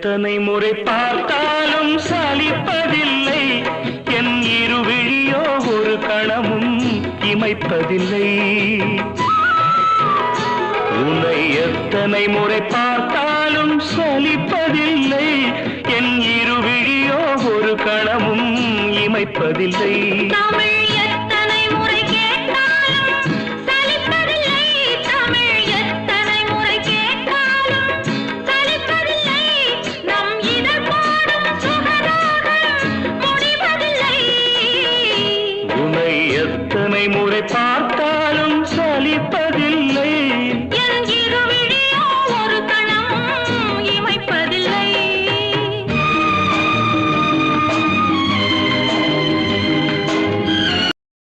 எத்தனை முறை பார்த்தாலும் சலிப்பதில்லை என் இருவிழியோ ஒரு கணமும் இமைப்பதில்லை உன்னை எத்தனை முறை பார்த்தாலும் சலிப்பதில்லை என் இருவிழியோ ஒரு கணமும் இமைப்பதில்லை எத்தனை முறை பார்த்தாலும் சலிப்பதில்லை